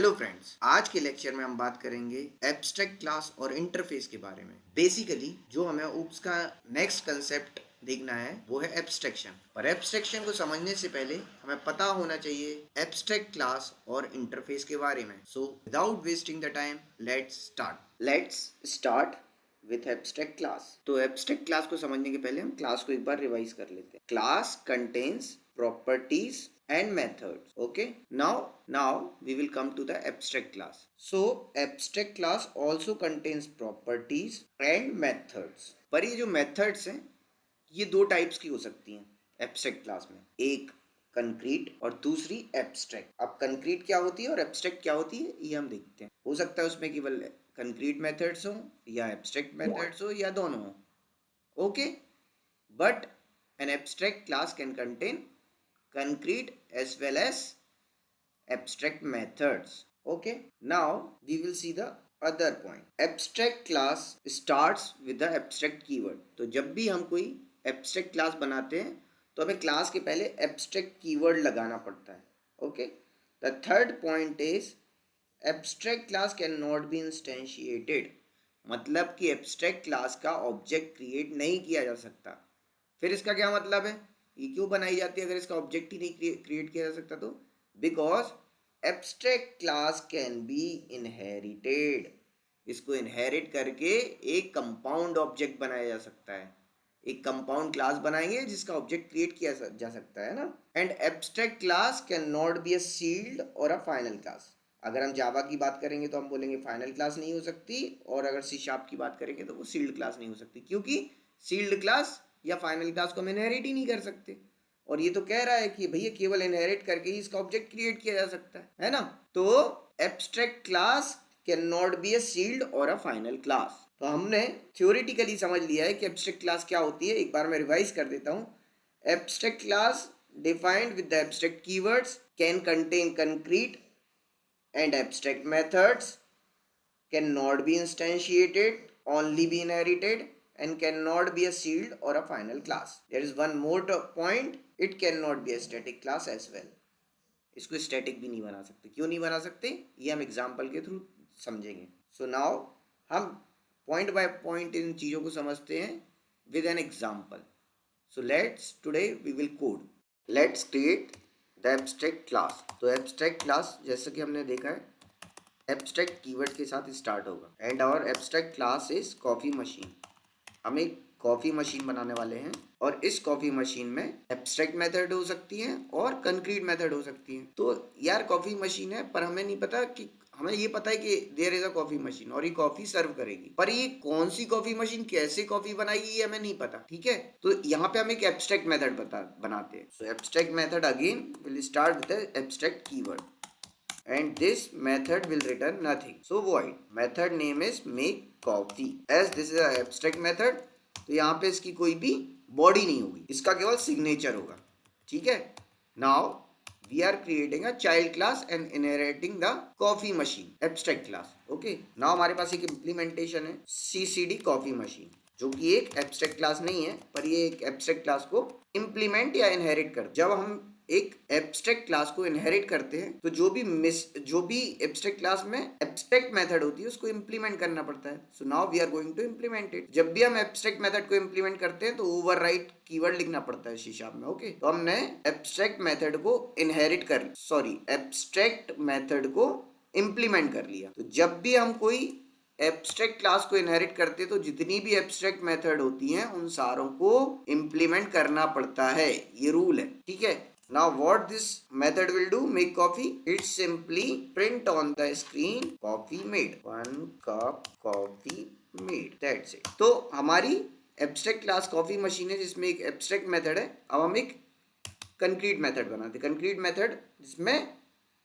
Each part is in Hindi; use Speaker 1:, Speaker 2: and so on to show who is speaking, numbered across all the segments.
Speaker 1: हेलो फ्रेंड्स, आज के लेक्चर में हम बात करेंगे एब्स्ट्रैक्ट क्लास और इंटरफेस के बारे में। बेसिकली जो हमें ऊप्स का नेक्स्ट कंसेप्ट देखना है वो है एब्स्ट्रैक्शन। और एब्स्ट्रैक्शन को समझने से पहले हमें पता होना चाहिए एब्स्ट्रैक्ट क्लास और इंटरफेस के बारे में। So without wasting the time let's start with abstract class. तो एब्स्ट्रैक्ट क्लास को समझने के पहले हम क्लास को एक बार रिवाइज कर लेते हैं। Class contains properties and methods. Okay, now we will come to the abstract class. So abstract class also contains properties and methods. पर ये जो methods हैं ये दो टाइप्स की हो सकती हैं एब्स्ट्रैक्ट क्लास में, एक कंक्रीट और दूसरी एब्स्ट्रैक्ट। अब कंक्रीट क्या होती है और एब्स्ट्रैक्ट क्या होती है ये हम देखते हैं। हो सकता है उसमें केवल कंक्रीट मेथड्स हो या एब्स्ट्रैक्ट मेथड्स हो या दोनों हो। Okay, but an abstract class can contain concrete as well as abstract methods. Okay, now we will see the other point. Abstract class starts with the abstract keyword. तो जब भी हम कोई abstract class बनाते हैं तो हमें class के पहले abstract keyword लगाना पड़ता है. Okay, the third point is abstract class cannot be instantiated. मतलब कि abstract class का object create नहीं किया जा सकता। फिर इसका क्या मतलब है, ये क्यों बनाई जाती है अगर इसका ऑब्जेक्ट ही नहीं क्रिएट किया जा सकता? तो because abstract class can be inherited. इसको इनहेरिट करके एक कंपाउंड ऑब्जेक्ट बनाया जा सकता है। एक कंपाउंड क्लास बनाएंगे जिसका ऑब्जेक्ट क्रिएट किया जा सकता है ना। And abstract class can not be a sealed or a final class. अगर हम जावा की बात करेंगे तो हम बोलेंगे फाइनल क्लास नहीं हो सकती, और अगर सी शार्प की बात करेंगे तो वो सील्ड क्लास नहीं हो सकती, क्योंकि सील्ड क्लास या फाइनल क्लास को हम इनहेरिट ही नहीं कर सकते। और ये तो कह रहा है कि भैया केवल इनहेरिट करके ही इसका ऑब्जेक्ट क्रिएट किया जा सकता है ना। तो abstract class can not be a sealed or a final class. तो हमने थ्योरेटिकली समझ लिया है कि एब्स्ट्रैक्ट क्लास क्या होती है। एक बार मैं रिवाइज कर देता हूँ। Abstract class defined with the abstract keywords can contain concrete and abstract methods, cannot be instantiated, only be inherited, and cannot be a sealed or a final class. There is one more point, it cannot be a static class as well. इसको स्टैटिक भी नहीं बना सकते। क्यों नहीं बना सकते ये हम एग्जाम्पल के थ्रू समझेंगे। सो नाउ हम पॉइंट बाय पॉइंट इन चीज़ों को समझते हैं with an example. So let's today we will code. Let's create the abstract class. तो एब्स्ट्रैक्ट क्लास जैसा कि हमने देखा है एब्स्ट्रैक्ट कीवर्ड के साथ स्टार्ट होगा। And our abstract class is coffee machine. हम एक कॉफ़ी मशीन बनाने वाले हैं, और इस कॉफ़ी मशीन में एब्स्ट्रैक्ट मेथड हो सकती है और कंक्रीट मेथड हो सकती है। तो यार कॉफ़ी मशीन है पर हमें नहीं पता कि, हमें ये पता है कि there is a coffee machine और ये कॉफ़ी सर्व करेगी, पर ये कौन सी कॉफ़ी मशीन कैसे कॉफ़ी बनाएगी ये हमें नहीं पता। ठीक है, तो यहाँ पे हम एक एब्स्ट्रैक्ट मेथड बनाते हैं। So abstract method again will start with the abstract keyword and this method will return nothing. So void method name is make coffee. As this is an abstract method, तो यहाँ पे इसकी कोई भी बॉडी नहीं होगी, इसका केवल सिग्नेचर होगा। ठीक है, now we are creating a child class and inheriting the coffee machine abstract class. Okay, now हमारे पास एक इम्प्लीमेंटेशन है CCD कॉफी मशीन, जो कि एक एब्स्ट्रैक्ट क्लास नहीं है, पर ये एक एब्स्ट्रैक्ट क्लास को इम्प्लीमेंट या इनहेरिट कर। जब हम एक एब्स्ट्रैक्ट क्लास को इनहेरिट करते हैं तो जो भी एब्स्ट्रैक्ट क्लास में एब्स्ट्रैक्ट मेथड होती है उसको इम्प्लीमेंट करना पड़ता है। So now we are going to implement it. जब भी हम एब्स्ट्रैक्ट मेथड को इम्प्लीमेंट करते हैं तो ओवरराइट कीवर्ड लिखना पड़ता है सी शार्प में। ओके, तो हमने एब्स्ट्रैक्ट मेथड को एब्स्ट्रैक्ट मेथड को इम्प्लीमेंट कर लिया। तो जब भी हम कोई एब्स्ट्रैक्ट क्लास को इनहेरिट करते तो जितनी भी एब्स्ट्रैक्ट मेथड होती हैं उन सारों को इम्प्लीमेंट करना पड़ता है, ये रूल है। ठीक है, now what this method will do, make coffee, it simply print on the screen coffee made, 1 cup coffee made, that's it। तो हमारी एब्स्ट्रैक्ट क्लास कॉफी मशीन है जिसमें एक एब्स्ट्रैक्ट मेथड है। अब हम एक कंक्रीट मेथड बनाते हैं, कंक्रीट मेथड जिसमें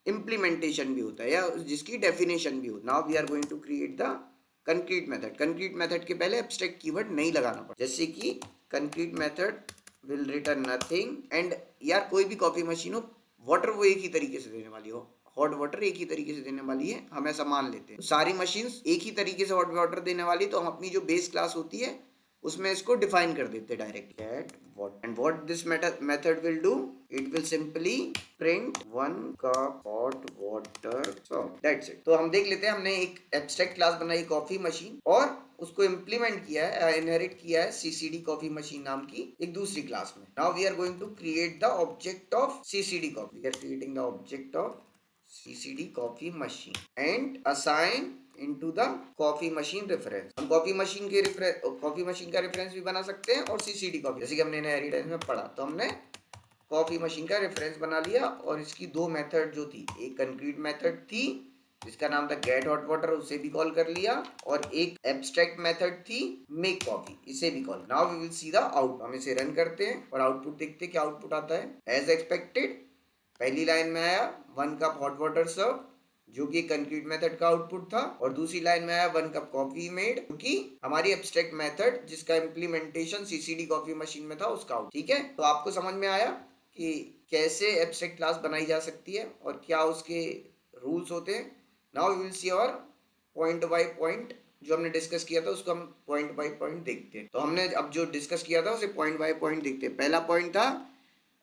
Speaker 1: इम्प्लीमेंटेशन भी होता है या जिसकी डेफिनेशन भी हो। Now we are going to create the concrete method. Concrete method के पहले एब्स्ट्रैक्ट कीवर्ड नहीं लगाना पड़ता, जैसे कि concrete method will return nothing. And यार कोई भी कॉफी मशीन हो, वाटर वो एक ही तरीके से देने वाली हो, हॉट वाटर एक ही तरीके से देने वाली है, हम ऐसा मान लेते हैं। तो सारी मशीन्स एक ही तरीके से हॉट वाटर देने वाली, तो हम अपनी जो बेस क्लास होती है उसमें इसको डिफाइन कर देते हैं direct. At what and what this method will do, it will simply print 1 cup hot water, so that's it। तो हम देख लेते हैं, हमने एक एब्स्ट्रैक्ट क्लास बनाई कॉफी मशीन और उसको इम्प्लीमेंट किया है, इनहेरिट किया है सीसीडी कॉफी मशीन नाम की एक दूसरी क्लास में। Now we are going to create the object of CCD coffee, we are creating the object of CCD coffee machine and assign into the coffee machine reference। हम कॉफी मशीन का रेफरेंस भी बना सकते हैं और CCD कॉफी, जैसे कि हमने इनहेरिटेंस में पढ़ा, तो हमने कॉफी मशीन का रेफरेंस बना लिया और इसकी दो मेथड जो थी, एक कंक्रीट मेथड थी जिसका नाम था गेट हॉट वाटर, उसे भी कॉल कर लिया, और एक एब्स्ट्रैक्ट मेथड थी मेक कॉफी, इसे भी call. Now we will see the out, हम इसे रन करते हैं और आउटपुट देखते हैं क्या आउटपुट आता है। एज एक्सपेक्टेड पहली लाइन में आया 1 कप हॉट वाटर सर्व, जो कि कंक्रीट मेथड का आउटपुट था, और दूसरी लाइन में आया 1 कप कॉफी मेड, जो कि हमारी एब्स्ट्रैक्ट मेथड जिसका इम्प्लीमेंटेशन सीसीडी कॉफी मशीन में था उसका आउट। ठीक है, तो आपको समझ में आया कि कैसे एब्स्ट्रैक्ट क्लास बनाई जा सकती है और क्या उसके रूल्स होते हैं। नाउ वी विल सी और पॉइंट बाय पॉइंट जो हमने डिस्कस किया था उसको हम पॉइंट बाय पॉइंट देखते हैं। तो हमने अब जो डिस्कस किया था उसे पॉइंट बाय पॉइंट देखते हैं। पहला पॉइंट था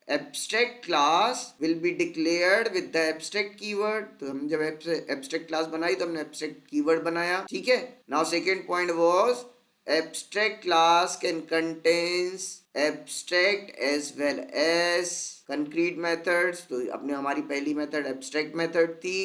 Speaker 1: abstract class will be declared with the abstract keyword. तो हम जब एब्स्ट्रैक्ट क्लास बनाई तो हमने एब्स्ट्रैक्ट कीवर्ड बनाया। ठीक है, now second point was abstract class can contains abstract as well as concrete methods. तो अपने हमारी पहली मेथड एब्स्ट्रैक्ट मेथड थी।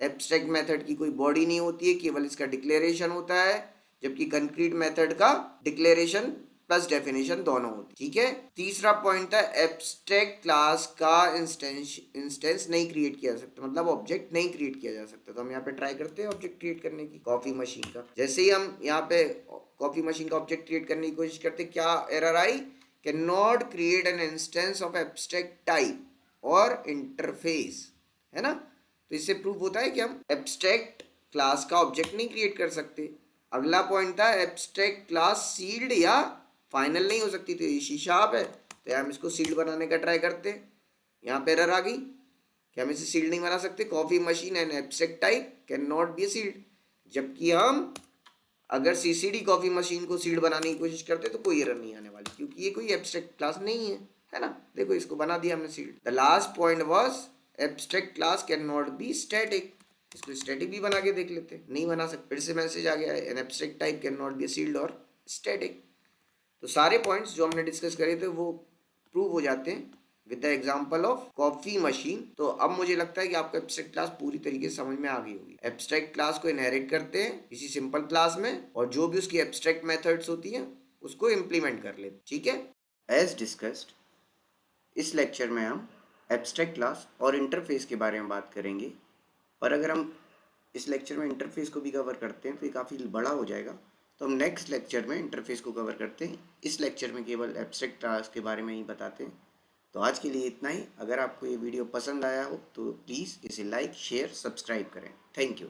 Speaker 1: एब्स्ट्रैक्ट मेथड की कोई बॉडी नहीं होती है, केवल इसका डिक्लेरेशन होता है, जबकि कंक्रीट मेथड का डिक्लेरेशन प्लस डेफिनेशन दोनों होती। ठीक है, तीसरा पॉइंट था एब्स्ट्रैक्ट क्लास का इंस्टेंस नहीं क्रिएट किया जा सकता, मतलब ऑब्जेक्ट नहीं क्रिएट किया जा सकता। तो हम यहाँ पे ट्राई करते हैं ऑब्जेक्ट क्रिएट करने की कॉफी मशीन का। जैसे ही हम यहाँ पे कॉफी मशीन का ऑब्जेक्ट क्रिएट करने की कोशिश करते, क्या error I, can not create an instance of abstract type और इंटरफेस, है ना। तो इससे प्रूव होता है कि हम एब्स्ट्रैक्ट क्लास का ऑब्जेक्ट नहीं क्रिएट कर सकते। अगला पॉइंट था एब्स्ट्रैक्ट क्लास सील्ड या फाइनल नहीं हो सकती। तो ये शीशा आप है, तो हम इसको सील्ड बनाने का ट्राई करते हैं। यहाँ पे एरर आ गई कि हम इसे सील्ड नहीं बना सकते। Coffee machine and abstract type can not be sealed, जबकि हम अगर सीसीडी कॉफी मशीन को सील्ड बनाने की कोशिश करते तो कोई एरर नहीं आने वाली, क्योंकि ये कोई एब्स्ट्रैक्ट क्लास नहीं है ना। देखो इसको बना दिया हमने sealed. The last point was abstract class can not be static. इसको स्टैटिक भी बना के देख लेते हैं, नहीं बना सकते। फिर से मैसेज आ गया है an abstract type can not be sealed or static. तो सारे पॉइंट्स जो हमने डिस्कस करे थे वो प्रूव हो जाते हैं with the example of coffee machine. तो अब मुझे लगता है कि आपको एब्स्ट्रैक्ट क्लास पूरी तरीके से समझ में आ गई होगी। एब्स्ट्रैक्ट क्लास को इनहेरिट करते हैं किसी सिंपल क्लास में, और जो भी उसकी एब्स्ट्रैक्ट मेथड्स होती हैं उसको इम्प्लीमेंट कर लेते। ठीक है, एज डिस्कस्ड इस लेक्चर में हम एब्स्ट्रैक्ट क्लास और इंटरफेस के बारे में बात करेंगे, पर अगर हम इस लेक्चर में इंटरफेस को भी कवर करते हैं तो ये काफ़ी बड़ा हो जाएगा। तो हम नेक्स्ट लेक्चर में इंटरफेस को कवर करते हैं। इस लेक्चर में केवल एब्स्ट्रैक्ट क्लास के बारे में ही बताते हैं। तो आज के लिए इतना ही। अगर आपको ये वीडियो पसंद आया हो तो प्लीज़ इसे लाइक, शेयर, सब्सक्राइब करें। Thank you.